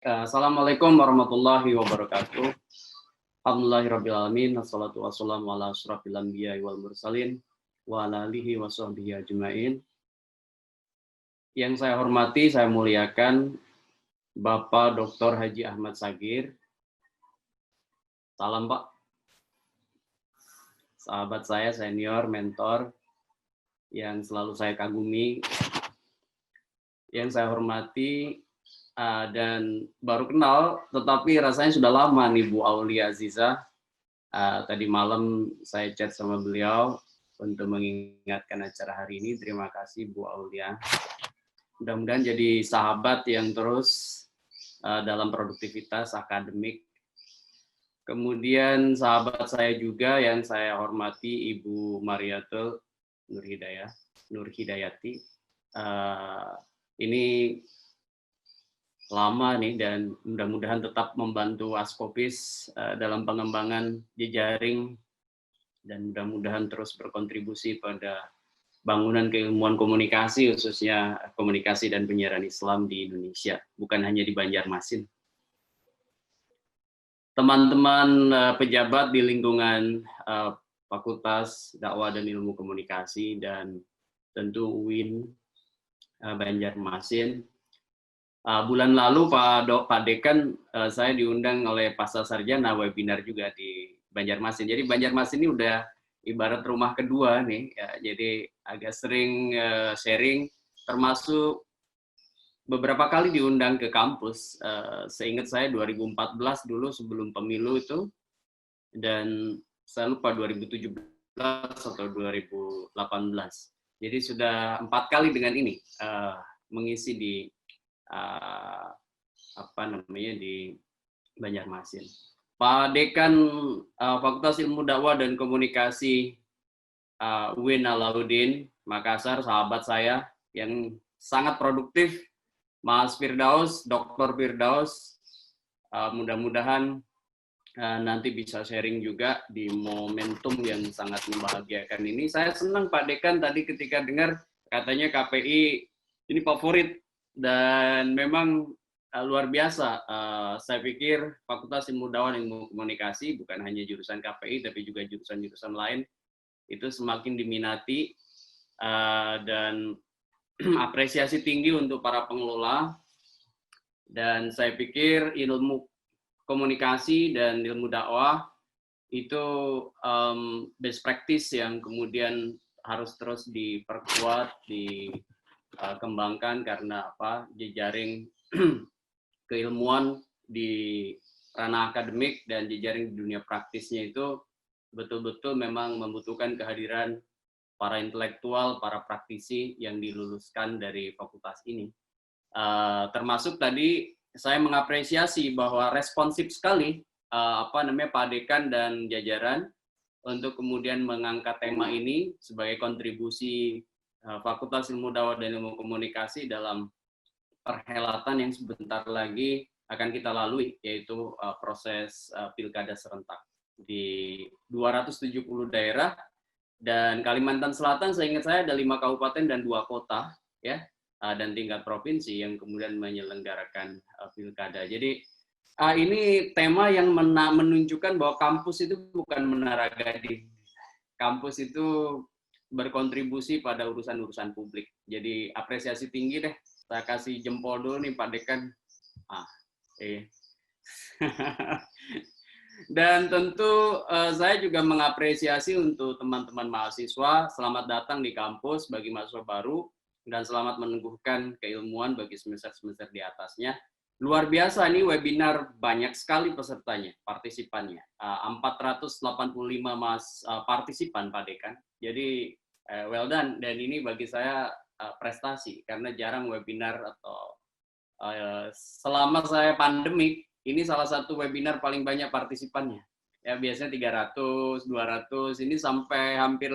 Assalamualaikum warahmatullahi wabarakatuh. Alhamdulillahirrabbilalamin. Assalatu wassalamu ala asyrafil anbiya wal mursalin wa ala alihi wa sahbihi ajma'in. Yang saya hormati, saya muliakan Bapak Dr. Haji Ahmad Sagir. Salam Pak. Sahabat saya, senior, mentor, yang selalu saya kagumi. Yang saya hormati, dan baru kenal, tetapi rasanya sudah lama nih Bu Aulia Aziza. Tadi malam saya chat sama beliau untuk mengingatkan acara hari ini. Terima kasih Bu Aulia. Mudah-mudahan jadi sahabat yang terus dalam produktivitas akademik. Kemudian sahabat saya juga yang saya hormati Ibu Mariatul Nurhidayati. Ini lama nih dan mudah-mudahan tetap membantu Askopis dalam pengembangan jejaring dan mudah-mudahan terus berkontribusi pada bangunan keilmuan komunikasi, khususnya komunikasi dan penyiaran Islam di Indonesia, bukan hanya di Banjarmasin. Teman-teman pejabat di lingkungan Fakultas Dakwah dan Ilmu Komunikasi dan tentu UIN Banjarmasin. Bulan lalu Pak Dekan, saya diundang oleh Pasca Sarjana webinar juga di Banjarmasin. Jadi Banjarmasin ini udah ibarat rumah kedua nih, ya, jadi agak sering sharing, termasuk beberapa kali diundang ke kampus. Seingat saya 2014 dulu sebelum pemilu itu, dan saya lupa 2017 atau 2018. Jadi sudah 4 kali dengan ini mengisi di di Banjarmasin. Pak Dekan Fakultas Ilmu Dakwah dan Komunikasi UIN Alauddin Makassar, sahabat saya yang sangat produktif, Mas Firdaus, Dr. Firdaus, mudah-mudahan nanti bisa sharing juga di momentum yang sangat membahagiakan ini. Saya senang Pak Dekan tadi ketika dengar katanya KPI ini favorit, dan memang luar biasa. Saya pikir Fakultas Ilmu Dakwah dan Ilmu Komunikasi bukan hanya jurusan KPI, tapi juga jurusan-jurusan lain itu semakin diminati, dan apresiasi tinggi untuk para pengelola. Dan saya pikir ilmu komunikasi dan ilmu dakwah itu best practice yang kemudian harus terus diperkuat, dikembangkan, karena jejaring keilmuan di ranah akademik dan jejaring di dunia praktisnya itu betul-betul memang membutuhkan kehadiran para intelektual, para praktisi yang diluluskan dari fakultas ini. Termasuk tadi saya mengapresiasi bahwa responsif sekali Pak Dekan dan jajaran untuk kemudian mengangkat tema ini sebagai kontribusi Fakultas Ilmu Dakwah dan Ilmu Komunikasi dalam perhelatan yang sebentar lagi akan kita lalui, yaitu proses pilkada serentak di 270 daerah, dan Kalimantan Selatan seingat saya ada 5 kabupaten dan 2 kota, ya, dan tingkat provinsi yang kemudian menyelenggarakan pilkada. Jadi ini tema yang menunjukkan bahwa kampus itu bukan menara gading. Kampus itu berkontribusi pada urusan-urusan publik. Jadi apresiasi tinggi deh. Saya kasih jempol dulu nih Pak Dekan. Dan tentu saya juga mengapresiasi untuk teman-teman mahasiswa. Selamat datang di kampus bagi mahasiswa baru, dan selamat meneguhkan keilmuan bagi semester-semester di atasnya. Luar biasa, ini webinar banyak sekali pesertanya, partisipannya. 485 partisipan Pak Dekan. Jadi well done, dan ini bagi saya prestasi, karena jarang webinar atau selama saya pandemik, ini salah satu webinar paling banyak partisipannya. Ya, biasanya 300, 200, ini sampai hampir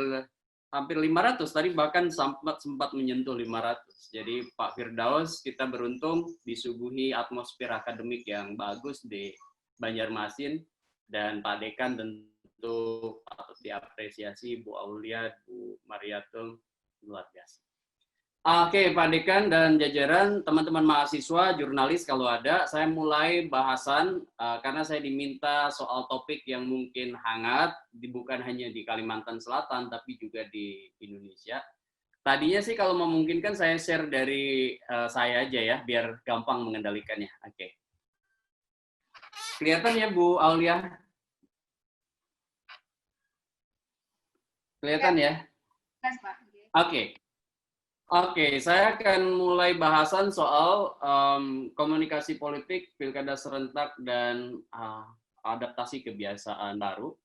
500, tadi bahkan sempat menyentuh 500. Jadi Pak Firdaus, kita beruntung disuguhi atmosfer akademik yang bagus di Banjarmasin, dan Pak Dekan tentu patut diapresiasi, Bu Aulia, Bu Mariatul, luar biasa. Oke, Pak Dekan dan jajaran, teman-teman mahasiswa, jurnalis kalau ada, saya mulai bahasan karena saya diminta soal topik yang mungkin hangat, bukan hanya di Kalimantan Selatan, tapi juga di Indonesia. Tadinya sih kalau memungkinkan saya share dari saya aja ya, biar gampang mengendalikannya. Oke. Kelihatan ya Bu Aulia? Kelihatan ya? Oke. Oke, saya akan mulai bahasan soal komunikasi politik, pilkada serentak, dan adaptasi kebiasaan baru.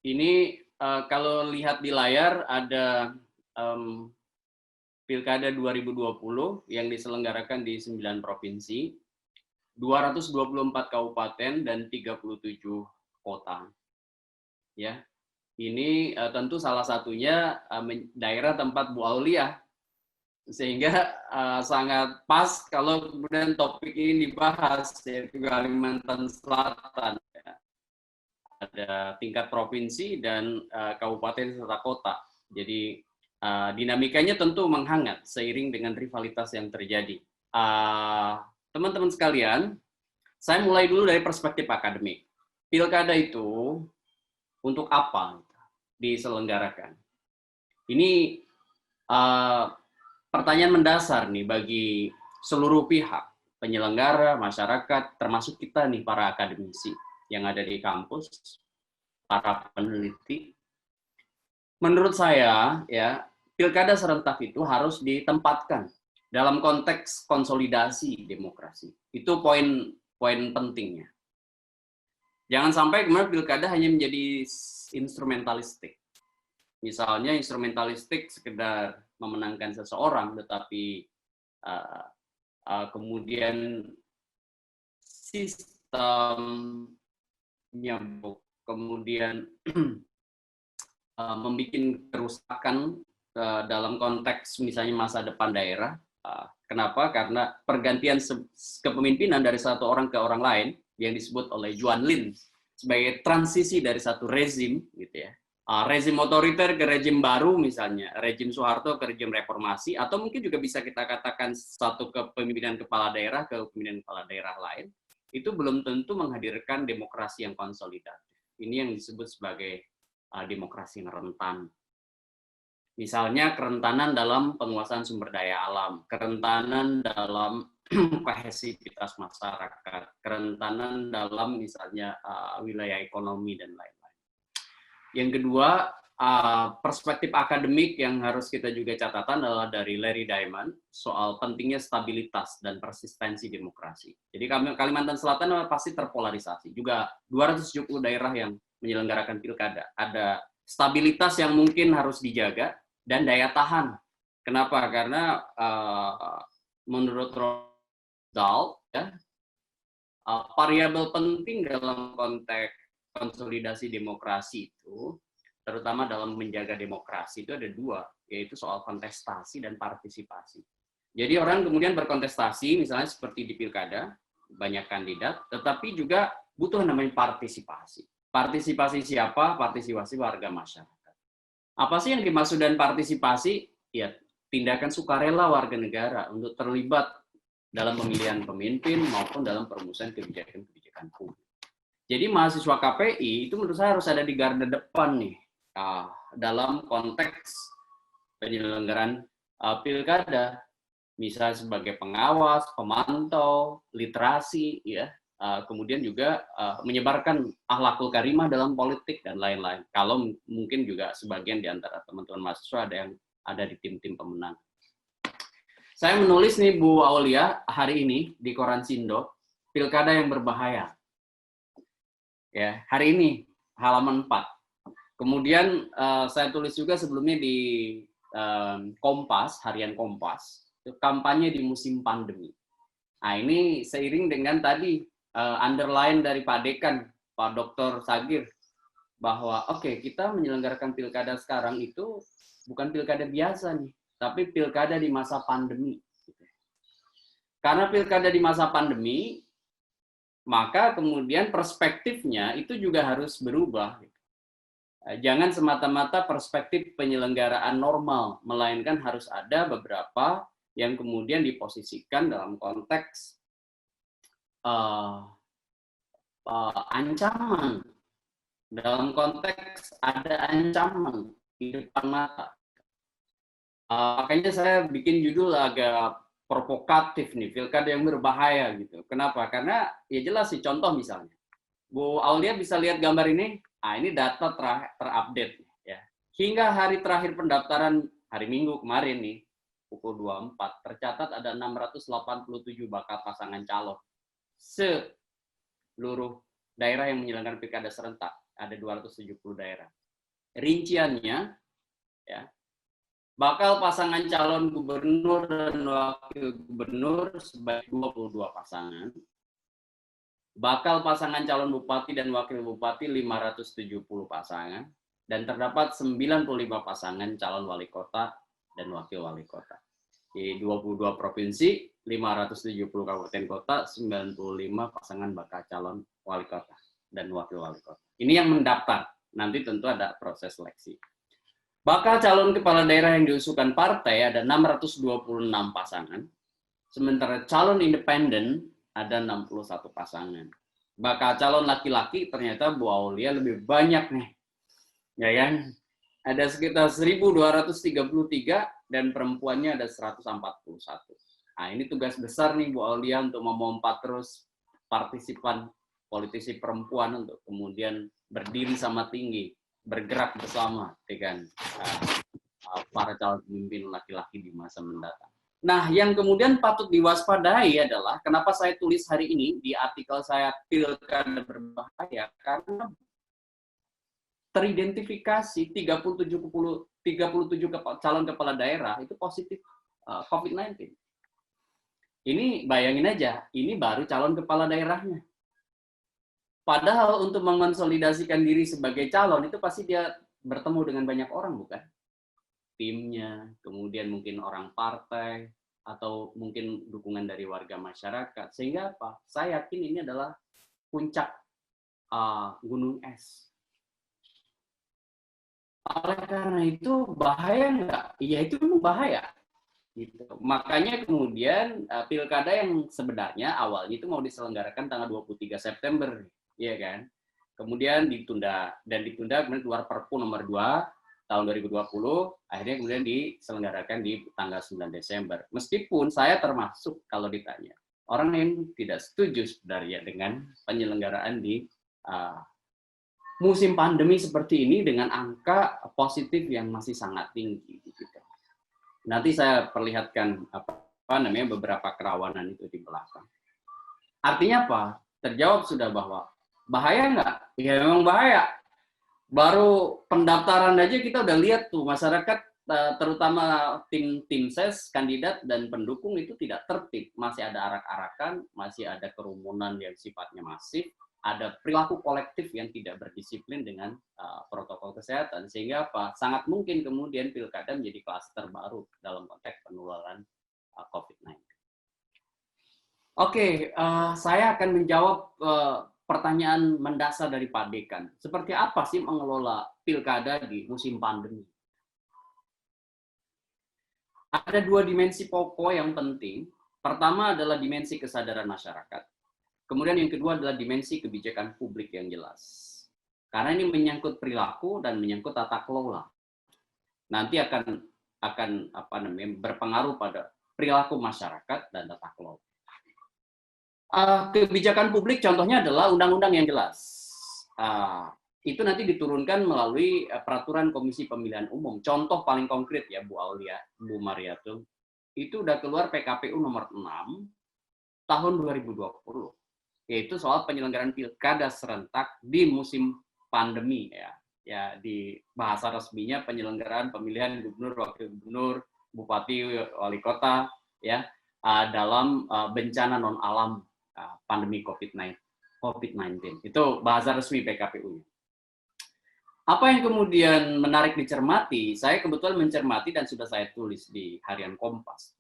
Ini kalau lihat di layar ada pilkada 2020 yang diselenggarakan di 9 provinsi, 224 kabupaten, dan 37 kota. Ya, ini tentu salah satunya daerah tempat Bu Aulia, sehingga sangat pas kalau kemudian topik ini dibahas, yaitu Kalimantan Selatan. Ya. Ada tingkat provinsi dan kabupaten serta kota. Jadi dinamikanya tentu menghangat seiring dengan rivalitas yang terjadi. Teman-teman sekalian, saya mulai dulu dari perspektif akademik. Pilkada itu untuk apa diselenggarakan? Ini pertanyaan mendasar nih bagi seluruh pihak, penyelenggara, masyarakat, termasuk kita nih para akademisi yang ada di kampus, para peneliti. Menurut saya ya, pilkada serentak itu harus ditempatkan dalam konteks konsolidasi demokrasi. Itu poin pentingnya. Jangan sampai kemudian pilkada hanya menjadi instrumentalistik. Misalnya instrumentalistik sekedar memenangkan seseorang, tetapi kemudian sistemnya kemudian membuat kerusakan dalam konteks misalnya masa depan daerah. Kenapa? Karena pergantian kepemimpinan dari satu orang ke orang lain yang disebut oleh Juan Lin sebagai transisi dari satu rezim, gitu ya, rezim otoriter ke rezim baru, misalnya rezim Soeharto ke rezim reformasi, atau mungkin juga bisa kita katakan satu kepemimpinan kepala daerah ke kepemimpinan kepala daerah lain, itu belum tentu menghadirkan demokrasi yang konsolidatif. Ini yang disebut sebagai demokrasi yang rentan. Misalnya kerentanan dalam penguasaan sumber daya alam, kerentanan dalam kohesivitas masyarakat, kerentanan dalam misalnya wilayah ekonomi dan lain-lain. Yang kedua, perspektif akademik yang harus kita juga catatan adalah dari Larry Diamond soal pentingnya stabilitas dan persistensi demokrasi. Jadi Kalimantan Selatan pasti terpolarisasi. Juga 270 daerah yang menyelenggarakan pilkada. Ada stabilitas yang mungkin harus dijaga dan daya tahan. Kenapa? Karena menurut Dahl, ya, variabel penting dalam konteks konsolidasi demokrasi itu, terutama dalam menjaga demokrasi itu ada dua, yaitu soal kontestasi dan partisipasi. Jadi orang kemudian berkontestasi, misalnya seperti di pilkada, banyak kandidat, tetapi juga butuh namanya partisipasi. Partisipasi siapa? Partisipasi warga masyarakat. Apa sih yang dimaksud dan partisipasi? Ya, tindakan sukarela warga negara untuk terlibat dalam pemilihan pemimpin maupun dalam perumusan kebijakan-kebijakan publik. Jadi mahasiswa KPI itu menurut saya harus ada di garda depan nih dalam konteks penyelenggaraan pilkada, misalnya sebagai pengawas, pemantau, literasi, ya, kemudian juga menyebarkan akhlakul karimah dalam politik dan lain-lain. Kalau mungkin juga sebagian di antara teman-teman mahasiswa ada yang ada di tim-tim pemenang. Saya menulis nih Bu Aulia hari ini di Koran Sindo, pilkada yang berbahaya. Ya, hari ini halaman 4. Kemudian saya tulis juga sebelumnya di Kompas, harian Kompas, kampanye di musim pandemi. Nah, ini seiring dengan tadi underline dari Pak Dekan, Pak Dr. Sagir, bahwa oke, kita menyelenggarakan pilkada sekarang itu bukan pilkada biasa nih, tapi pilkada di masa pandemi. Karena pilkada di masa pandemi, maka kemudian perspektifnya itu juga harus berubah. Jangan semata-mata perspektif penyelenggaraan normal, melainkan harus ada beberapa yang kemudian diposisikan dalam konteks ancaman, dalam konteks ada ancaman di depan mata. Makanya saya bikin judul agak provokatif nih, pilkada yang berbahaya gitu. Kenapa? Karena ya jelas sih, contoh misalnya, Bu Aulia bisa lihat gambar ini. Ini data terupdate ya. Hingga hari terakhir pendaftaran hari Minggu kemarin nih, pukul 24, tercatat ada 687 bakal pasangan calon. Seluruh daerah yang menyelenggarakan pilkada serentak, ada 270 daerah. Rinciannya ya, bakal pasangan calon gubernur dan wakil gubernur sebanyak 22 pasangan. Bakal pasangan calon bupati dan wakil bupati 570 pasangan. Dan terdapat 95 pasangan calon wali kota dan wakil wali kota. Di 22 provinsi, 570 kabupaten kota, 95 pasangan bakal calon wali kota dan wakil wali kota. Ini yang mendaftar. Nanti tentu ada proses seleksi. Bakal calon kepala daerah yang diusulkan partai ada 626 pasangan, sementara calon independen ada 61 pasangan. Bakal calon laki-laki ternyata Bu Aulia lebih banyak nih, ya kan? Ada sekitar 1.233 dan perempuannya ada 141. Nah, ini tugas besar nih Bu Aulia untuk memompa terus partisipan politisi perempuan untuk kemudian berdiri sama tinggi, bergerak bersama dengan para calon pemimpin laki-laki di masa mendatang. Nah, yang kemudian patut diwaspadai adalah kenapa saya tulis hari ini di artikel saya pilkada berbahaya, karena teridentifikasi 37 calon kepala daerah itu positif COVID-19. Ini bayangin aja, ini baru calon kepala daerahnya. Padahal untuk mengonsolidasikan diri sebagai calon itu pasti dia bertemu dengan banyak orang, bukan? Timnya, kemudian mungkin orang partai, atau mungkin dukungan dari warga masyarakat. Sehingga apa? Saya yakin ini adalah puncak gunung es. Oleh karena itu bahaya nggak? Iya, itu memang bahaya. Gitu. Makanya kemudian pilkada yang sebenarnya awalnya itu mau diselenggarakan tanggal 23 September. Iya kan? Kemudian ditunda, kemudian keluar Perpu nomor 2 tahun 2020, akhirnya kemudian diselenggarakan di tanggal 9 Desember. Meskipun saya termasuk kalau ditanya, orang yang tidak setuju sebenarnya dengan penyelenggaraan di musim pandemi seperti ini dengan angka positif yang masih sangat tinggi. Gitu. Nanti saya perlihatkan beberapa kerawanan itu di belakang. Artinya apa? Terjawab sudah bahwa bahaya nggak? Ya memang bahaya. Baru pendaftaran aja kita udah lihat tuh masyarakat, terutama tim ses, kandidat dan pendukung itu tidak tertib, masih ada arak-arakan, masih ada kerumunan yang sifatnya masif, ada perilaku kolektif yang tidak berdisiplin dengan protokol kesehatan, sehingga apa? Sangat mungkin kemudian pilkada menjadi klaster baru dalam konteks penularan COVID-19. Oke, saya akan menjawab pertanyaan mendasar dari Pak Dekan. Seperti apa sih mengelola pilkada di musim pandemi? Ada dua dimensi pokok yang penting. Pertama adalah dimensi kesadaran masyarakat. Kemudian yang kedua adalah dimensi kebijakan publik yang jelas. Karena ini menyangkut perilaku dan menyangkut tata kelola. Nanti akan berpengaruh pada perilaku masyarakat dan tata kelola. Kebijakan publik contohnya adalah undang-undang yang jelas. Itu nanti diturunkan melalui peraturan Komisi Pemilihan Umum. Contoh paling konkret ya Bu Aulia, Bu Mariatul, itu udah keluar PKPU nomor 6 tahun 2020. Yaitu soal penyelenggaraan pilkada serentak di musim pandemi ya. Ya, di bahasa resminya penyelenggaraan pemilihan gubernur, wakil gubernur, bupati, wali kota ya dalam bencana non alam pandemi COVID-19. Itu bahasa resmi PKPU-nya. Apa yang kemudian menarik dicermati, saya kebetulan mencermati dan sudah saya tulis di Harian Kompas.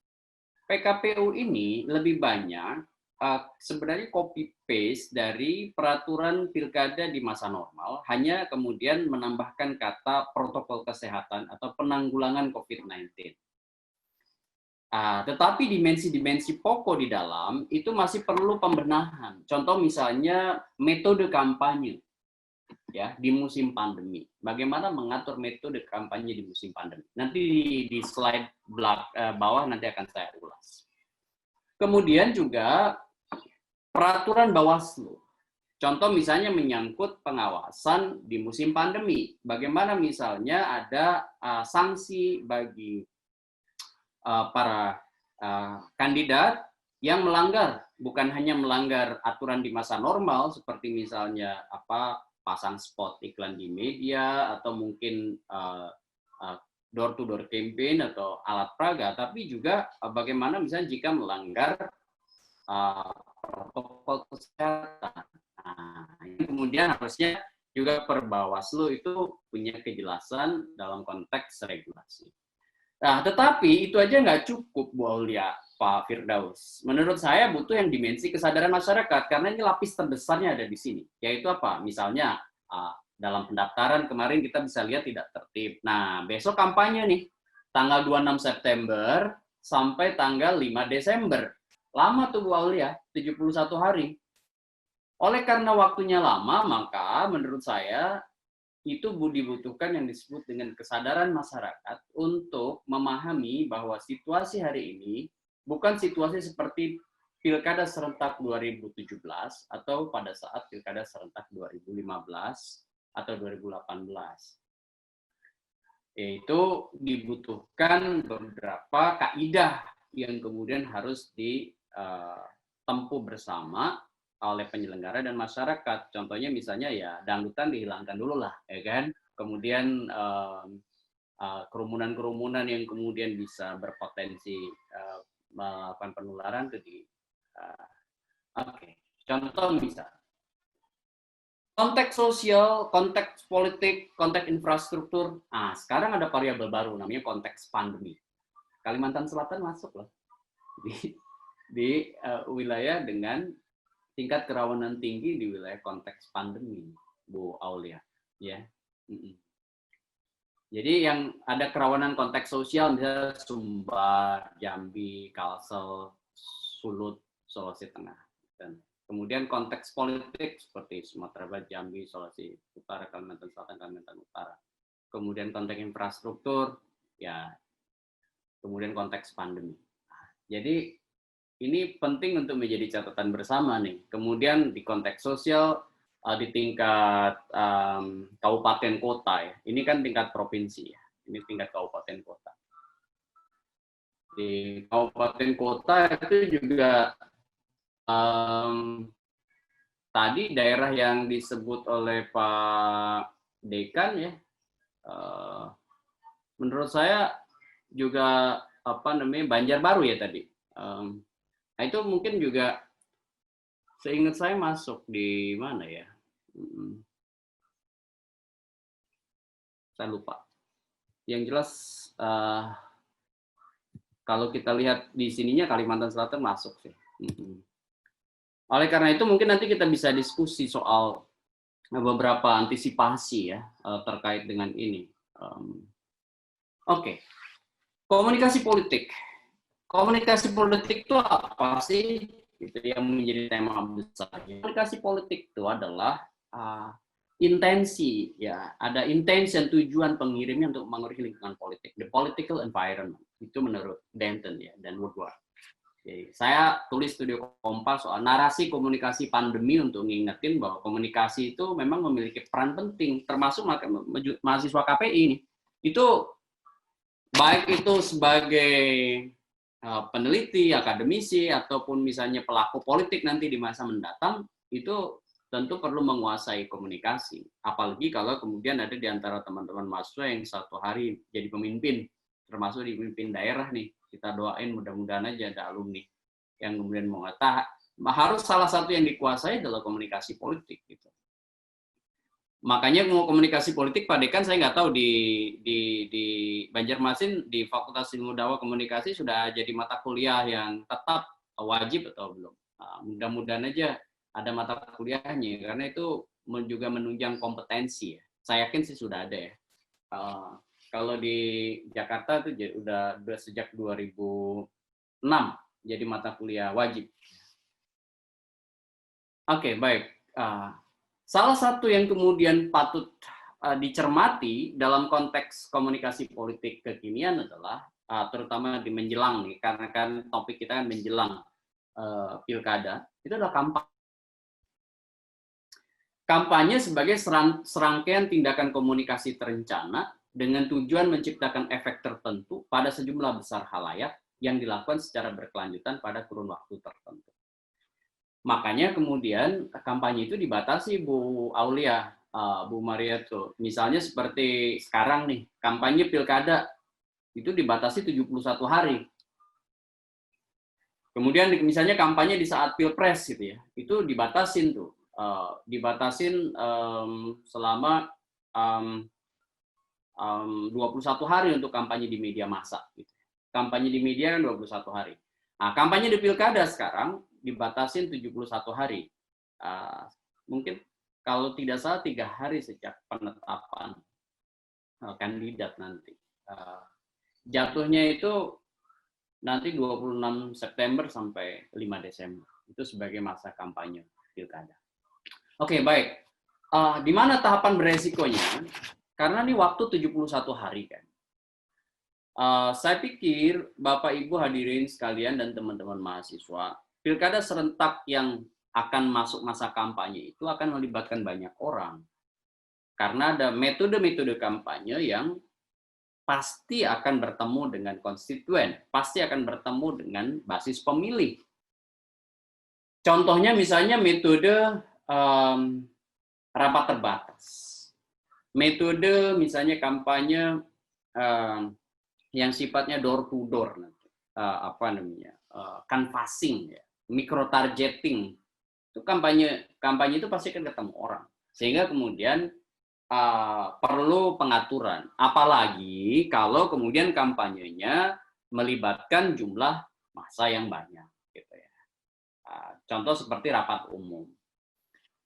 PKPU ini lebih banyak sebenarnya copy paste dari peraturan pilkada di masa normal, hanya kemudian menambahkan kata protokol kesehatan atau penanggulangan COVID-19. Tetapi dimensi-dimensi pokok di dalam itu masih perlu pembenahan. Contoh misalnya metode kampanye ya di musim pandemi. Bagaimana mengatur metode kampanye di musim pandemi. Nanti di slide bawah nanti akan saya ulas. Kemudian juga peraturan Bawaslu. Contoh misalnya menyangkut pengawasan di musim pandemi. Bagaimana misalnya ada sanksi bagi para kandidat yang melanggar, bukan hanya melanggar aturan di masa normal seperti misalnya pasang spot iklan di media atau mungkin door to door campaign atau alat peraga, tapi juga bagaimana misalnya jika melanggar protokol kesehatan. Kemudian harusnya juga per Bawaslu itu punya kejelasan dalam konteks regulasi. Nah, tetapi itu aja nggak cukup, Bu Aulia, Pak Firdaus. Menurut saya butuh yang dimensi kesadaran masyarakat, karena ini lapis terbesarnya ada di sini. Yaitu apa? Misalnya, dalam pendaftaran kemarin kita bisa lihat tidak tertib. Nah, besok kampanye nih, tanggal 26 September sampai tanggal 5 Desember. Lama tuh Bu Aulia, 71 hari. Oleh karena waktunya lama, maka menurut saya itu dibutuhkan yang disebut dengan kesadaran masyarakat untuk memahami bahwa situasi hari ini bukan situasi seperti Pilkada serentak 2017 atau pada saat Pilkada serentak 2015 atau 2018. Yaitu dibutuhkan beberapa kaidah yang kemudian harus ditempuh bersama oleh penyelenggara dan masyarakat. Contohnya misalnya ya dangdutan dihilangkan dulu lah, ya kan. Kemudian kerumunan-kerumunan yang kemudian bisa berpotensi melakukan penularan itu Contoh misal konteks sosial, konteks politik, konteks infrastruktur. Sekarang ada variabel baru namanya konteks pandemi. Kalimantan Selatan masuk loh di wilayah dengan tingkat kerawanan tinggi di wilayah konteks pandemi, Bu Aulia, ya. Jadi yang ada kerawanan konteks sosial misalnya Sumbar, Jambi, Kalsel, Sulut, Sulawesi Tengah, dan kemudian konteks politik seperti Sumatera Barat, Jambi, Sulawesi Utara, Kalimantan Selatan, Kalimantan Utara. Kemudian konteks infrastruktur, ya. Kemudian konteks pandemi. Jadi ini penting untuk menjadi catatan bersama nih. Kemudian di konteks sosial, di tingkat kabupaten kota ya. Ini kan tingkat provinsi ya. Ini tingkat kabupaten kota. Di kabupaten kota itu juga tadi daerah yang disebut oleh Pak Dekan ya. Menurut saya juga Banjarbaru ya tadi. Nah, itu mungkin juga seingat saya masuk di mana ya? Saya lupa. Yang jelas kalau kita lihat di sininya Kalimantan Selatan masuk sih. Oleh karena itu mungkin nanti kita bisa diskusi soal beberapa antisipasi ya terkait dengan ini. Oke. Komunikasi politik. Komunikasi politik itu apa sih? Itu yang menjadi tema besar. Komunikasi politik itu adalah intensi, ya, ada intensi dan tujuan pengirimnya untuk mengaruhi lingkungan politik, the political environment. Itu menurut Denton ya dan Woodward. Jadi, saya tulis Studio Kompas soal narasi komunikasi pandemi untuk ngingetin bahwa komunikasi itu memang memiliki peran penting, termasuk mahasiswa KPI ini. Itu baik itu sebagai peneliti, akademisi, ataupun misalnya pelaku politik nanti di masa mendatang, itu tentu perlu menguasai komunikasi. Apalagi kalau kemudian ada di antara teman-teman mahasiswa yang satu hari jadi pemimpin, termasuk di pemimpin daerah nih. Kita doain mudah-mudahan aja ada alumni yang kemudian mengatakan, harus salah satu yang dikuasai adalah komunikasi politik. Gitu. Makanya mau komunikasi politik, Pak Dekan, saya nggak tahu di Banjarmasin di Fakultas Ilmu Dakwah Komunikasi sudah jadi mata kuliah yang tetap wajib atau belum? Mudah-mudahan aja ada mata kuliahnya, karena itu juga menunjang kompetensi ya. Saya yakin sih sudah ada ya. Kalau di Jakarta tuh udah sejak 2006 jadi mata kuliah wajib. Oke, baik. Salah satu yang kemudian patut dicermati dalam konteks komunikasi politik kekinian adalah terutama di menjelang nih, karena kan topik kita kan menjelang pilkada, itu adalah kampanye. Kampanye sebagai serangkaian tindakan komunikasi terencana dengan tujuan menciptakan efek tertentu pada sejumlah besar halayak yang dilakukan secara berkelanjutan pada kurun waktu tertentu. Makanya kemudian kampanye itu dibatasi, Bu Aulia, Bu Mariato. Misalnya seperti sekarang nih, kampanye pilkada itu dibatasi 71 hari. Kemudian misalnya kampanye di saat pilpres gitu ya, itu dibatasin tuh, dibatasin selama 21 hari untuk kampanye di media massa. Gitu. Kampanye di media kan 21 hari. Nah, kampanye di pilkada sekarang dibatasin 71 hari. Mungkin kalau tidak salah 3 hari sejak penetapan kandidat nanti. Jatuhnya itu nanti 26 September sampai 5 Desember. Itu sebagai masa kampanye pilkada. Oke, baik. Di mana tahapan beresikonya? Karena ini waktu 71 hari kan. Saya pikir Bapak Ibu hadirin sekalian dan teman-teman mahasiswa, pilkada serentak yang akan masuk masa kampanye itu akan melibatkan banyak orang. Karena ada metode-metode kampanye yang pasti akan bertemu dengan konstituen, pasti akan bertemu dengan basis pemilih. Contohnya misalnya metode rapat terbatas. Metode misalnya kampanye yang sifatnya door to door, canvassing, ya, micro targeting. Itu kampanye itu pasti akan ketemu orang. Sehingga kemudian perlu pengaturan, apalagi kalau kemudian kampanyenya melibatkan jumlah massa yang banyak, gitu ya. Contoh seperti rapat umum.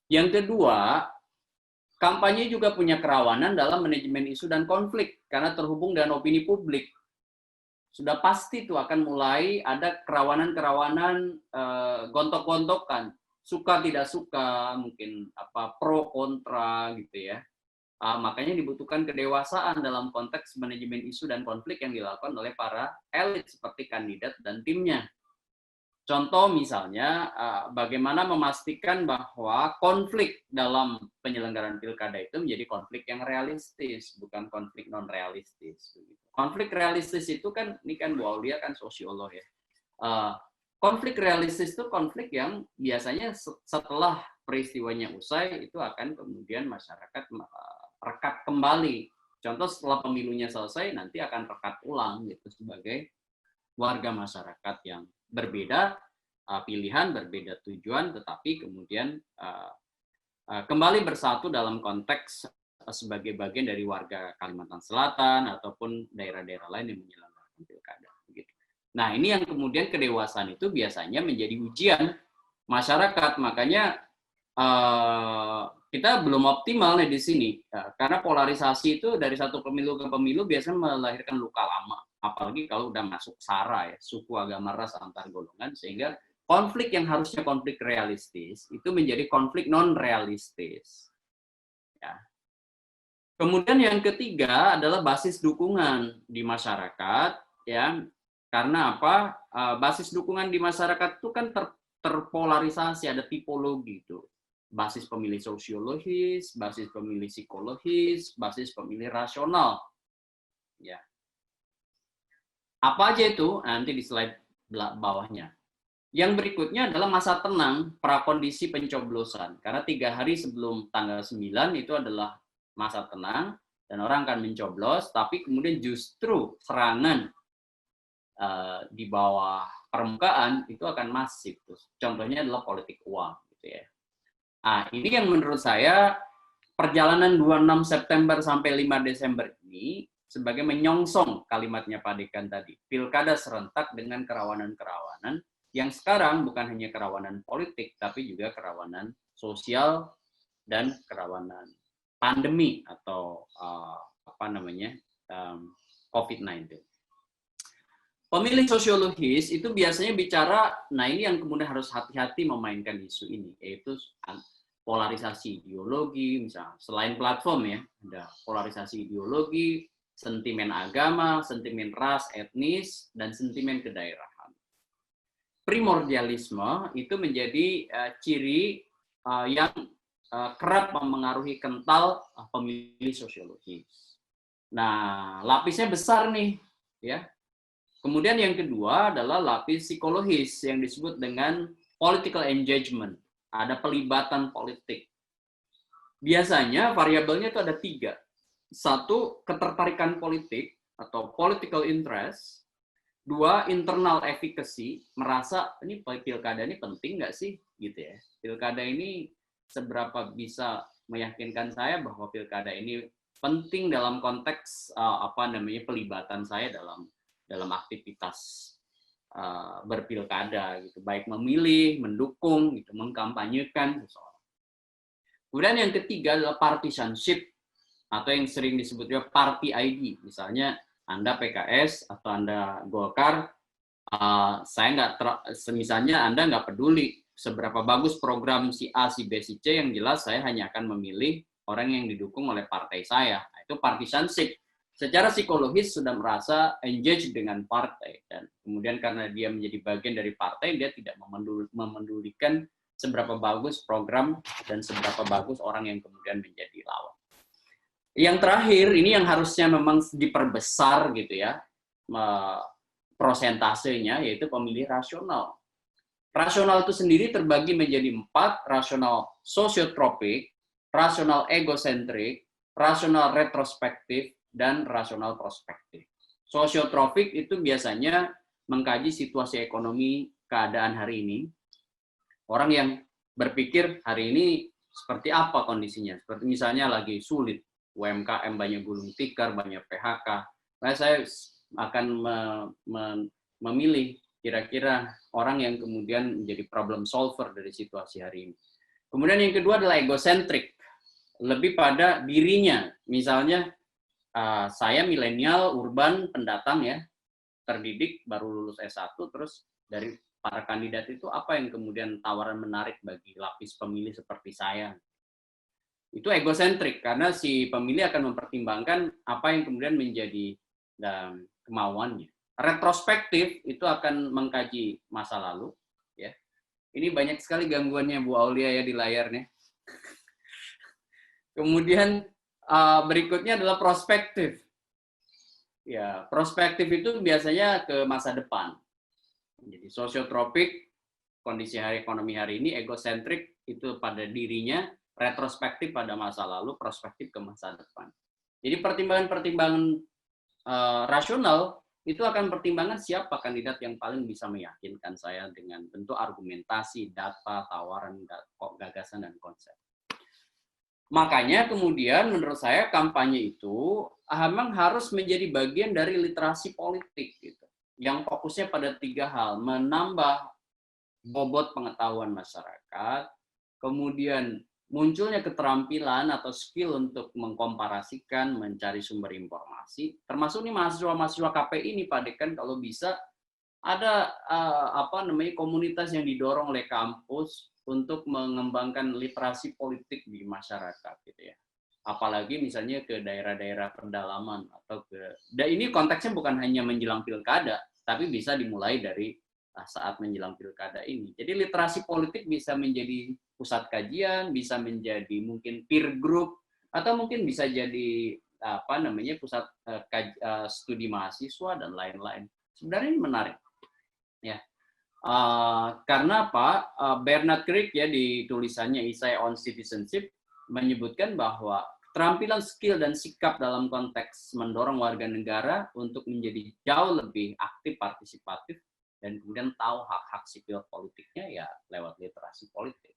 Yang kedua, kampanye juga punya kerawanan dalam manajemen isu dan konflik karena terhubung dengan opini publik. Sudah pasti tuh akan mulai ada kerawanan-kerawanan gontok-gontokan, suka tidak suka, mungkin pro kontra gitu ya. Makanya dibutuhkan kedewasaan dalam konteks manajemen isu dan konflik yang dilakukan oleh para elit seperti kandidat dan timnya. Contoh misalnya, bagaimana memastikan bahwa konflik dalam penyelenggaraan pilkada itu menjadi konflik yang realistis, bukan konflik non-realistis. Konflik realistis itu kan, ini kan Bu Aulia kan sosiolog ya. Konflik realistis itu konflik yang biasanya setelah peristiwanya usai, itu akan kemudian masyarakat rekat kembali. Contoh setelah pemilunya selesai, nanti akan rekat ulang gitu sebagai warga masyarakat yang berbeda pilihan, berbeda tujuan, tetapi kemudian kembali bersatu dalam konteks sebagai bagian dari warga Kalimantan Selatan ataupun daerah-daerah lain yang menyelenggarakan pilkada. Nah, ini yang kemudian kedewasaan itu biasanya menjadi ujian masyarakat. Makanya kita belum optimal nih di sini, karena polarisasi itu dari satu pemilu ke pemilu biasanya melahirkan luka lama, apalagi kalau udah masuk SARA ya, suku, agama, ras, antar golongan, sehingga konflik yang harusnya konflik realistis itu menjadi konflik non realistis. Ya. Kemudian yang ketiga adalah basis dukungan di masyarakat, ya, karena apa? Basis dukungan di masyarakat itu kan terpolarisasi, ada tipologi itu. Basis pemilih sosiologis, basis pemilih psikologis, basis pemilih rasional. Ya. Apa aja itu? Nanti di slide bawahnya. Yang berikutnya adalah masa tenang prakondisi pencoblosan. Karena 3 hari sebelum tanggal 9 itu adalah masa tenang, dan orang akan mencoblos, tapi kemudian justru serangan di bawah permukaan itu akan masif. Contohnya adalah politik uang. Gitu ya. Nah, ini yang menurut saya perjalanan 26 September sampai 5 Desember ini sebagai menyongsong kalimatnya Pak Dekan tadi, pilkada serentak dengan kerawanan-kerawanan yang sekarang bukan hanya kerawanan politik, tapi juga kerawanan sosial dan kerawanan pandemi atau COVID-19. Pemilih sosiologis itu biasanya bicara, nah ini yang kemudian harus hati-hati memainkan isu ini, yaitu polarisasi ideologi, misalnya selain platform ya, ada polarisasi ideologi, sentimen agama, sentimen ras, etnis, dan sentimen kedaerahan. Primordialisme itu menjadi ciri yang kerap memengaruhi kental pemilih sosiologis. Nah, lapisnya besar nih, ya. Kemudian yang kedua adalah lapis psikologis yang disebut dengan political engagement. Ada pelibatan politik. Biasanya variabelnya itu ada 3. 1, ketertarikan politik atau political interest. 2, internal efficacy, merasa ini pilkada ini penting nggak sih, gitu ya. Pilkada ini seberapa bisa meyakinkan saya bahwa pilkada ini penting dalam konteks pelibatan saya dalam aktivitas berpilkada gitu, baik memilih, mendukung, gitu, mengkampanyekan seseorang. Kemudian yang ketiga adalah partisanship atau yang sering disebut juga party ID. Misalnya Anda PKS atau Anda Golkar, misalnya Anda nggak peduli seberapa bagus program si A, si B, si C, yang jelas saya hanya akan memilih orang yang didukung oleh partai saya. Itu partisanship. Secara psikologis sudah merasa engage dengan partai, dan kemudian karena dia menjadi bagian dari partai, dia tidak memendulikan seberapa bagus program dan seberapa bagus orang yang kemudian menjadi lawan. Yang terakhir, ini yang harusnya memang diperbesar gitu ya, prosentasenya, yaitu pemilih rasional. Rasional itu sendiri terbagi menjadi 4, rasional sosiotropik, rasional egosentrik, rasional retrospektif, dan rasional prospektif. Sosiotropik itu biasanya mengkaji situasi ekonomi keadaan hari ini. Orang yang berpikir hari ini seperti apa kondisinya. Seperti misalnya lagi sulit, UMKM banyak gulung tikar, banyak PHK. Nah, saya akan memilih kira-kira orang yang kemudian menjadi problem solver dari situasi hari ini. Kemudian yang kedua adalah egosentrik. Lebih pada dirinya. Misalnya, saya milenial, urban, pendatang ya, terdidik, baru lulus S1, terus dari para kandidat itu apa yang kemudian tawaran menarik bagi lapis pemilih seperti saya. Itu egosentrik, karena si pemilih akan mempertimbangkan apa yang kemudian menjadi kemauannya. Retrospektif itu akan mengkaji masa lalu. Ya. Ini banyak sekali gangguannya Bu Aulia ya di layarnya. Kemudian berikutnya adalah prospektif. Ya, prospektif itu biasanya ke masa depan. Jadi sosiotropik, kondisi ekonomi hari ini, egosentrik itu pada dirinya, retrospektif pada masa lalu, prospektif ke masa depan. Jadi pertimbangan-pertimbangan rasional itu akan pertimbangan siapa kandidat yang paling bisa meyakinkan saya dengan bentuk argumentasi, data, tawaran, gagasan, dan konsep. Makanya kemudian menurut saya kampanye itu memang harus menjadi bagian dari literasi politik gitu. Yang fokusnya pada 3 hal, menambah bobot pengetahuan masyarakat, kemudian munculnya keterampilan atau skill untuk mengkomparasikan, mencari sumber informasi, termasuk nih mahasiswa-mahasiswa KPI ini Pak Dekan, kalau bisa ada komunitas yang didorong oleh kampus untuk mengembangkan literasi politik di masyarakat gitu ya. Apalagi misalnya ke daerah-daerah pedalaman atau dan ini konteksnya bukan hanya menjelang pilkada, tapi bisa dimulai dari saat menjelang pilkada ini. Jadi literasi politik bisa menjadi pusat kajian, bisa menjadi mungkin peer group, atau mungkin bisa jadi pusat studi mahasiswa dan lain-lain. Sebenarnya ini menarik. Ya. Karena apa? Bernard Crick ya di tulisannya Essay on Citizenship menyebutkan bahwa keterampilan, skill, dan sikap dalam konteks mendorong warga negara untuk menjadi jauh lebih aktif, partisipatif, dan kemudian tahu hak-hak sipil politiknya ya lewat literasi politik.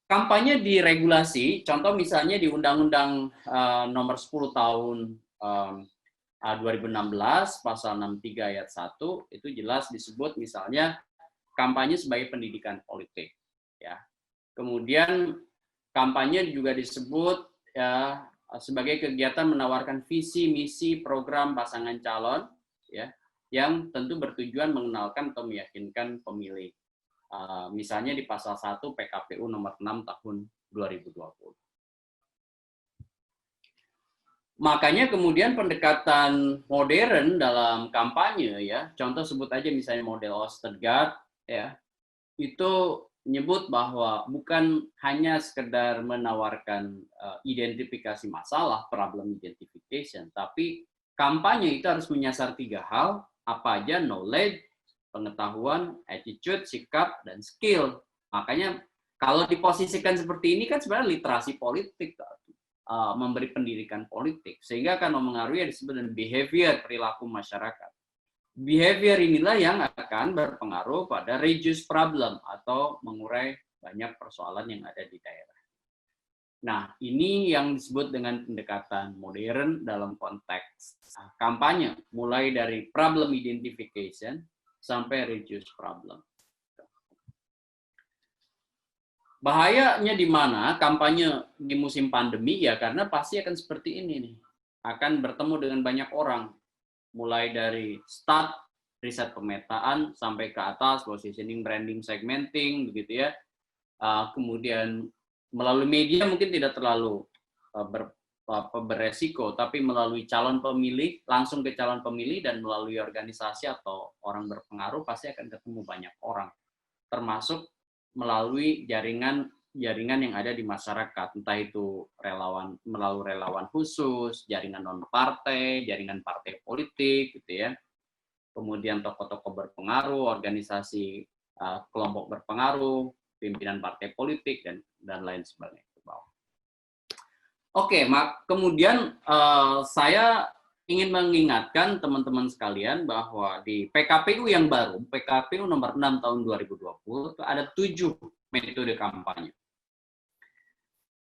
Kampanye diregulasi, contoh misalnya di Undang-Undang nomor 10 tahun 2016, pasal 63 ayat 1, itu jelas disebut misalnya kampanye sebagai pendidikan politik. Ya. Kemudian kampanye juga disebut ya sebagai kegiatan menawarkan visi, misi, program pasangan calon, ya, yang tentu bertujuan mengenalkan atau meyakinkan pemilih. Misalnya di pasal 1 PKPU nomor 6 tahun 2020. Makanya kemudian pendekatan modern dalam kampanye, ya, contoh sebut aja misalnya model Ostergaard, ya, itu menyebut bahwa bukan hanya sekedar menawarkan identifikasi masalah, problem identification, tapi kampanye itu harus menyasar 3 hal, apa aja, knowledge, pengetahuan, attitude, sikap, dan skill. Makanya kalau diposisikan seperti ini kan sebenarnya literasi politik, memberi pendidikan politik, sehingga akan memengaruhi yang disebut dengan behavior, perilaku masyarakat. Behavior inilah yang akan berpengaruh pada reduce problem atau mengurai banyak persoalan yang ada di daerah. Nah, ini yang disebut dengan pendekatan modern dalam konteks kampanye, mulai dari problem identification sampai reduce problem. Bahayanya di mana kampanye di musim pandemi, ya karena pasti akan seperti ini nih. Akan bertemu dengan banyak orang, mulai dari start riset pemetaan sampai ke atas positioning, branding, segmenting, begitu ya. Kemudian melalui media mungkin tidak terlalu beresiko, tapi melalui calon pemilih, langsung ke calon pemilih, dan melalui organisasi atau orang berpengaruh pasti akan ketemu banyak orang, termasuk melalui jaringan yang ada di masyarakat, entah itu relawan, melalui relawan khusus, jaringan non partai, jaringan partai politik, gitu ya. Kemudian tokoh-tokoh berpengaruh, organisasi kelompok berpengaruh, pimpinan partai politik, dan lain sebagainya. Oke, kemudian saya ingin mengingatkan teman-teman sekalian bahwa di PKPU yang baru, PKPU nomor 6 tahun 2020, ada 7 metode kampanye.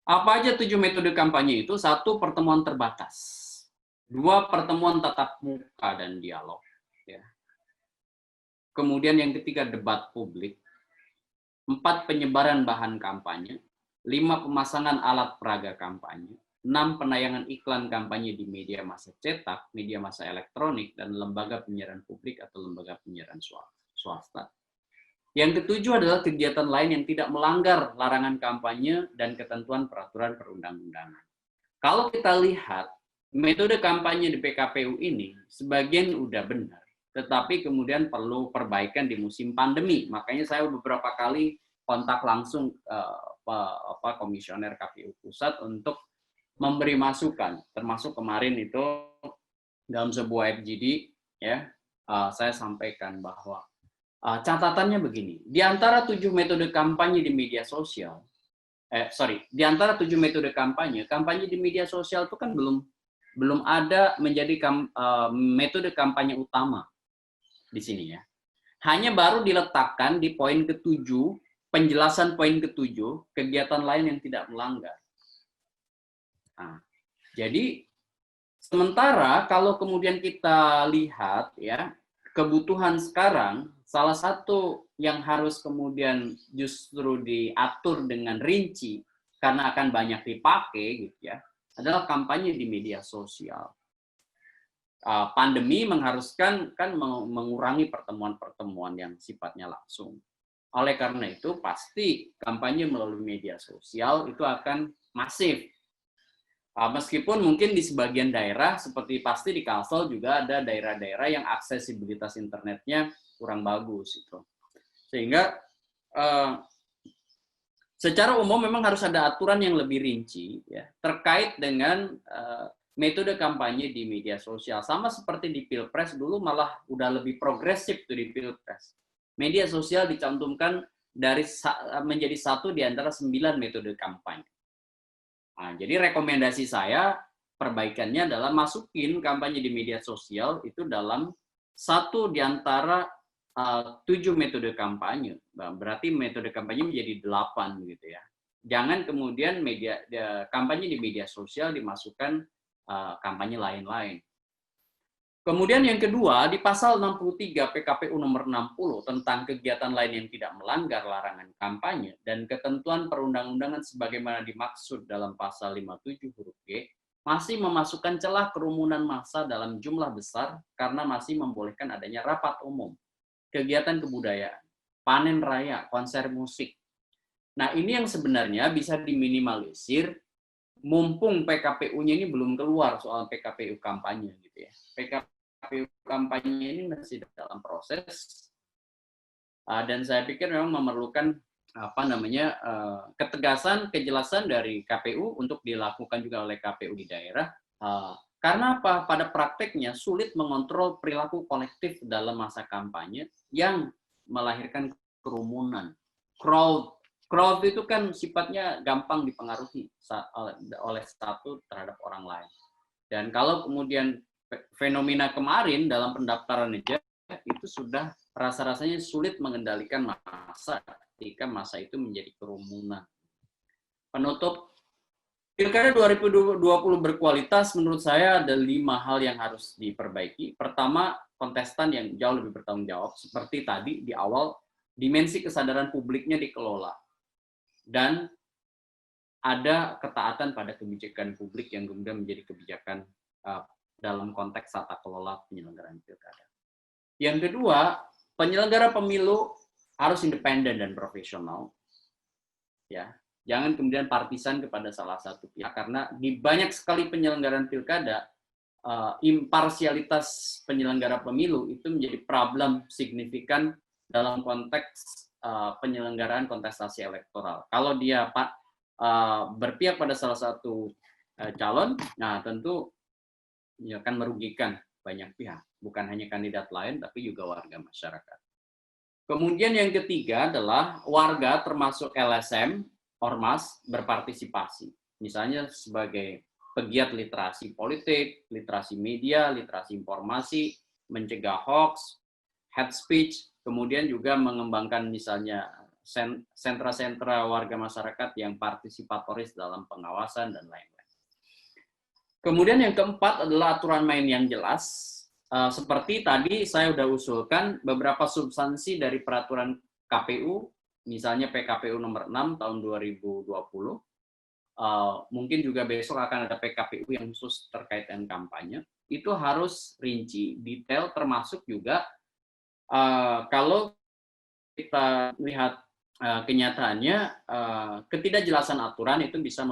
Apa aja 7 metode kampanye itu? 1, pertemuan terbatas. 2, pertemuan tatap muka dan dialog. Ya. Kemudian yang ketiga, debat publik. 4, penyebaran bahan kampanye. 5, pemasangan alat peraga kampanye. 6, penayangan iklan kampanye di media massa cetak, media massa elektronik, dan lembaga penyiaran publik atau lembaga penyiaran swasta. Yang ketujuh adalah kegiatan lain yang tidak melanggar larangan kampanye dan ketentuan peraturan perundang-undangan. Kalau kita lihat, metode kampanye di PKPU ini sebagian udah benar, tetapi kemudian perlu perbaikan di musim pandemi. Makanya saya beberapa kali kontak langsung komisioner KPU Pusat untuk memberi masukan, termasuk kemarin itu dalam sebuah FGD, ya, saya sampaikan bahwa catatannya begini, di antara 7 metode kampanye di media sosial, di antara 7 metode kampanye di media sosial itu kan belum ada menjadi metode kampanye utama di sini ya. Hanya baru diletakkan di poin ke-7, penjelasan poin ke-7, kegiatan lain yang tidak melanggar. Nah, jadi sementara kalau kemudian kita lihat ya, kebutuhan sekarang, salah satu yang harus kemudian justru diatur dengan rinci karena akan banyak dipakai gitu ya, adalah kampanye di media sosial. Pandemi mengharuskan kan mengurangi pertemuan-pertemuan yang sifatnya langsung. Oleh karena itu pasti kampanye melalui media sosial itu akan masif. Meskipun mungkin di sebagian daerah, seperti pasti di Kalsel juga ada daerah-daerah yang aksesibilitas internetnya kurang bagus. Gitu. Sehingga secara umum memang harus ada aturan yang lebih rinci ya, terkait dengan metode kampanye di media sosial. Sama seperti di Pilpres dulu malah udah lebih progresif tuh di Pilpres. Media sosial dicantumkan menjadi satu di antara 9 metode kampanye. Nah, jadi rekomendasi saya perbaikannya adalah masukin kampanye di media sosial itu dalam satu di antara 7 metode kampanye. Berarti metode kampanye menjadi 8 gitu ya. Jangan kemudian kampanye di media sosial dimasukkan kampanye lain-lain. Kemudian yang kedua, di pasal 63 PKPU nomor 60 tentang kegiatan lain yang tidak melanggar larangan kampanye dan ketentuan perundang-undangan sebagaimana dimaksud dalam pasal 57 huruf G, masih memasukkan celah kerumunan massa dalam jumlah besar karena masih membolehkan adanya rapat umum, kegiatan kebudayaan, panen raya, konser musik. Nah, ini yang sebenarnya bisa diminimalisir mumpung PKPU-nya ini belum keluar soal PKPU kampanye gitu ya. PKPU kampanye ini masih dalam proses dan saya pikir memang memerlukan ketegasan, kejelasan dari KPU untuk dilakukan juga oleh KPU di daerah. Karena apa? Pada prakteknya sulit mengontrol perilaku kolektif dalam masa kampanye yang melahirkan kerumunan. Crowd itu kan sifatnya gampang dipengaruhi oleh satu terhadap orang lain. Dan kalau kemudian fenomena kemarin dalam pendaftaran aja itu sudah rasa-rasanya sulit mengendalikan massa ketika massa itu menjadi kerumunan. Penutup, Pilkada 2020 berkualitas menurut saya ada 5 hal yang harus diperbaiki. Pertama, kontestan yang jauh lebih bertanggung jawab, seperti tadi di awal, dimensi kesadaran publiknya dikelola. Dan ada ketaatan pada kebijakan publik yang kemudian menjadi kebijakan dalam konteks tata kelola penyelenggaraan pilkada. Yang kedua, penyelenggara pemilu harus independen dan profesional. Ya, jangan kemudian partisan kepada salah satu pihak karena di banyak sekali penyelenggaraan pilkada imparsialitas penyelenggara pemilu itu menjadi problem signifikan dalam konteks penyelenggaraan kontestasi elektoral. Kalau dia berpihak pada salah satu calon, nah tentu ya, akan merugikan banyak pihak, bukan hanya kandidat lain, tapi juga warga masyarakat. Kemudian yang ketiga adalah warga termasuk LSM, ormas, berpartisipasi. Misalnya sebagai pegiat literasi politik, literasi media, literasi informasi, mencegah hoax, hate speech, kemudian juga mengembangkan misalnya sentra-sentra warga masyarakat yang partisipatoris dalam pengawasan dan lain-lain. Kemudian yang keempat adalah aturan main yang jelas. Seperti tadi saya sudah usulkan beberapa substansi dari peraturan KPU, misalnya PKPU nomor 6 tahun 2020. Mungkin juga besok akan ada PKPU yang khusus terkait dengan kampanye. Itu harus rinci, detail, termasuk juga kalau kita lihat kenyataannya ketidakjelasan aturan itu bisa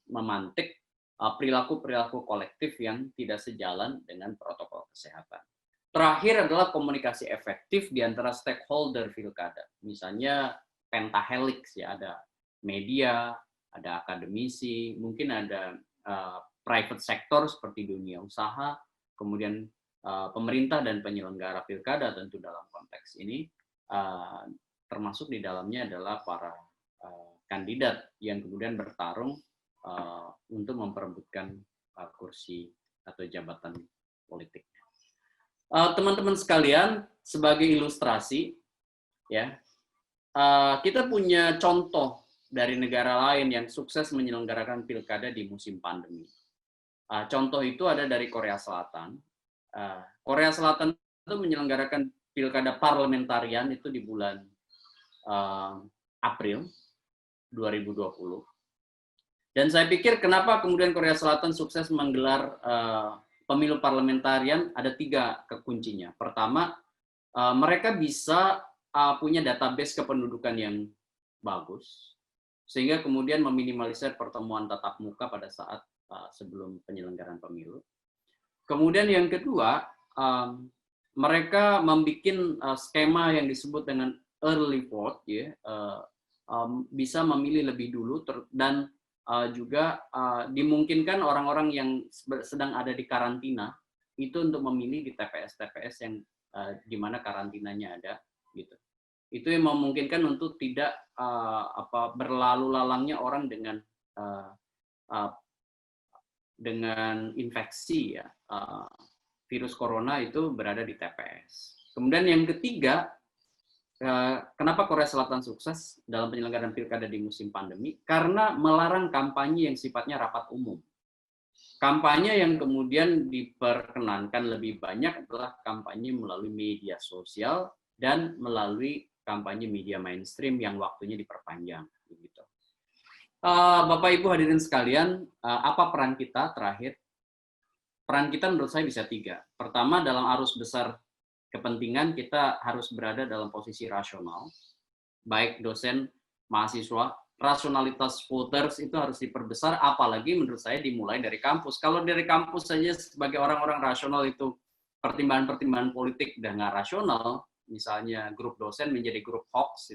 memantik perilaku-perilaku kolektif yang tidak sejalan dengan protokol kesehatan. Terakhir adalah komunikasi efektif di antara stakeholder pilkada. Misalnya pentahelix ya, ada media, ada akademisi, mungkin ada private sector seperti dunia usaha, kemudian pemerintah dan penyelenggara pilkada tentu dalam konteks ini. Termasuk di dalamnya adalah para kandidat yang kemudian bertarung untuk memperebutkan kursi atau jabatan politik. Teman-teman sekalian, sebagai ilustrasi, ya kita punya contoh dari negara lain yang sukses menyelenggarakan pilkada di musim pandemi. Contoh itu ada dari Korea Selatan. Korea Selatan itu menyelenggarakan pilkada parlementarian itu di bulan April 2020. Dan saya pikir kenapa kemudian Korea Selatan sukses menggelar pemilu parlementarian, ada 3 kuncinya. Pertama, mereka bisa punya database kependudukan yang bagus, sehingga kemudian meminimalisir pertemuan tatap muka pada saat sebelum penyelenggaraan pemilu. Kemudian yang kedua, mereka membuat skema yang disebut dengan early vote, ya, bisa memilih lebih dulu dan juga dimungkinkan orang-orang yang sedang ada di karantina itu untuk memilih di TPS-TPS yang di mana karantinanya ada, gitu. Itu yang memungkinkan untuk tidak berlalu lalangnya orang dengan infeksi ya virus corona itu berada di TPS. Kemudian yang ketiga, kenapa Korea Selatan sukses dalam penyelenggaraan pilkada di musim pandemi? Karena melarang kampanye yang sifatnya rapat umum. kampanye yang kemudian diperkenankan lebih banyak adalah kampanye melalui media sosial dan melalui kampanye media mainstream yang waktunya diperpanjang. Begitu. Bapak Ibu hadirin sekalian, apa peran kita terakhir? Peran kita menurut saya bisa 3. Pertama, dalam arus besar kepentingan kita harus berada dalam posisi rasional, baik dosen, mahasiswa, rasionalitas voters itu harus diperbesar, apalagi menurut saya dimulai dari kampus. Kalau dari kampus saja sebagai orang-orang rasional itu pertimbangan-pertimbangan politik udah nggak rasional, misalnya grup dosen menjadi grup hoax,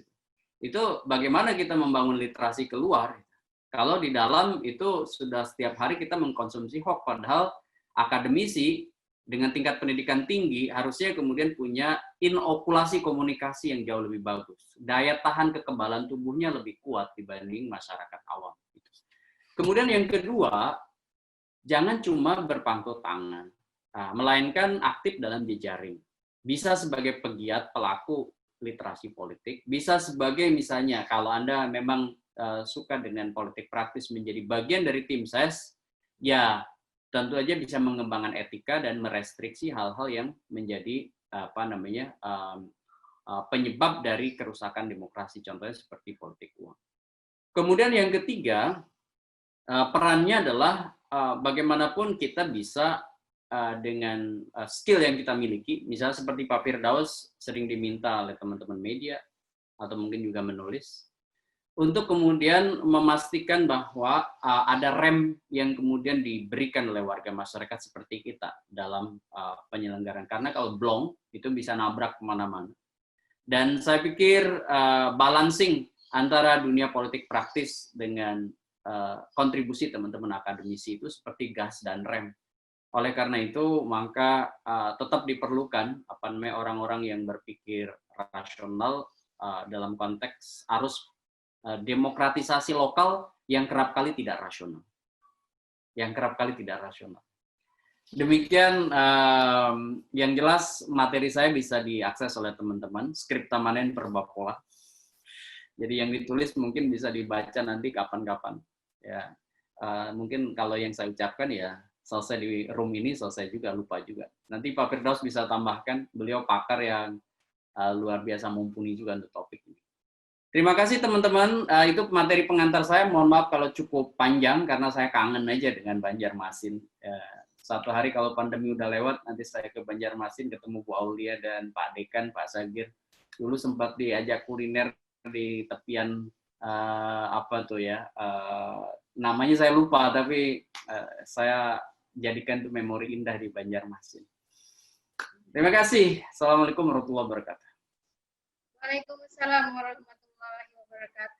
itu bagaimana kita membangun literasi keluar? Kalau di dalam itu sudah setiap hari kita mengkonsumsi hoax, padahal akademisi dengan tingkat pendidikan tinggi harusnya kemudian punya inokulasi komunikasi yang jauh lebih bagus. Daya tahan kekebalan tubuhnya lebih kuat dibanding masyarakat awam. Kemudian yang kedua, jangan cuma berpangku tangan, melainkan aktif dalam jejaring. Bisa sebagai pegiat pelaku literasi politik, bisa sebagai misalnya kalau Anda memang suka dengan politik praktis menjadi bagian dari tim ses, ya tentu aja bisa mengembangkan etika dan merestriksi hal-hal yang menjadi penyebab dari kerusakan demokrasi, contohnya seperti politik uang. Kemudian yang ketiga, perannya adalah bagaimanapun kita bisa dengan skill yang kita miliki, misalnya seperti Pak Firdaus sering diminta oleh teman-teman media atau mungkin juga menulis, untuk kemudian memastikan bahwa ada rem yang kemudian diberikan oleh warga masyarakat seperti kita dalam penyelenggaraan. Karena kalau blong, itu bisa nabrak kemana-mana. Dan saya pikir balancing antara dunia politik praktis dengan kontribusi teman-teman akademisi itu seperti gas dan rem. Oleh karena itu, maka tetap diperlukan orang-orang yang berpikir rasional dalam konteks arus demokratisasi lokal yang kerap kali tidak rasional. Demikian yang jelas materi saya bisa diakses oleh teman-teman, Skriptamanen Perbapola. Jadi yang ditulis mungkin bisa dibaca nanti kapan-kapan. Ya, mungkin kalau yang saya ucapkan ya selesai di room ini, selesai juga, lupa juga. Nanti Pak Firdaus bisa tambahkan, beliau pakar yang luar biasa mumpuni juga untuk topik ini. Terima kasih teman-teman, itu materi pengantar saya. Mohon maaf kalau cukup panjang karena saya kangen aja dengan Banjarmasin. Satu hari kalau pandemi udah lewat, nanti saya ke Banjarmasin ketemu Bu Aulia dan Pak Dekan, Pak Sagir. Dulu sempat diajak kuliner di tepian namanya saya lupa, tapi saya jadikan itu memori indah di Banjarmasin. Terima kasih. Assalamualaikum warahmatullahi wabarakatuh. Waalaikumsalam warahmatullahi wabarakatuh.